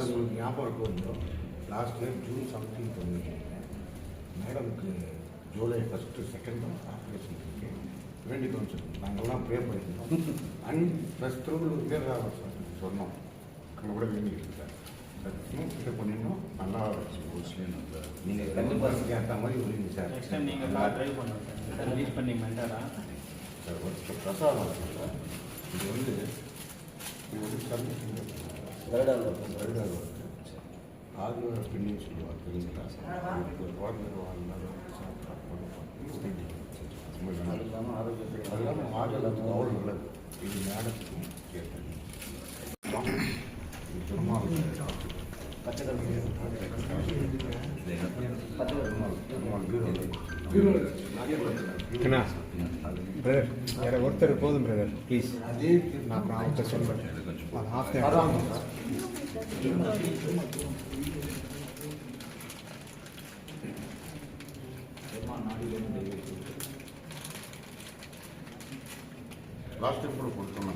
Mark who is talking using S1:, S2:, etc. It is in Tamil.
S1: சார் உங்களுக்கு ஞாபகம் இருக்கும் கொஞ்சம் லாஸ்ட் இயர் ஜூன் 17 பண்ணியிருக்கீங்க மேடமுக்கு ஜூலை 1, 2 ஆப்ரேஷன் இருக்கு வேண்டிக்கோன்னு சொல்லி நாங்கள்லாம் ப்ரே பண்ணியிருந்தோம் அண்ட் ப்ளஸ் திருவள்ளூர் பேர் சொன்னோம் அங்கே கூட வேண்டிக்கிட்டு சார் கிட்ட பண்ணிடணும் நல்லா நீங்கள் 2% ஏற்ற மாதிரி விடுங்க சார்.
S2: நெக்ஸ்ட் டைம் நீங்கள் கார் ட்ரைவ் பண்ணுங்க சார் ரிலீஸ் பண்ணி மென்டரா
S1: சார் ஒரு பிரசாதம் சார் இது வந்து சர்வீஸ் வருடாக வருது ஆதிவார பின்னின்னு சொல்லுவாங்க தெரியுங்களா குழந்தை வாழ்ந்தாலும் அது இல்லாமல் ஆரோக்கியத்துக்கு அவ்வளோ நல்லது இது மேடத்துக்கும் கேட்டது
S3: வேற ஒருத்தர் போதும் பிரதர் ப்ளீஸ் அதே நான் அவர்கிட்ட சொல்கிறேன் ஹாஃப்
S1: லாஸ்ட் டைம் கூட கொடுத்தோம்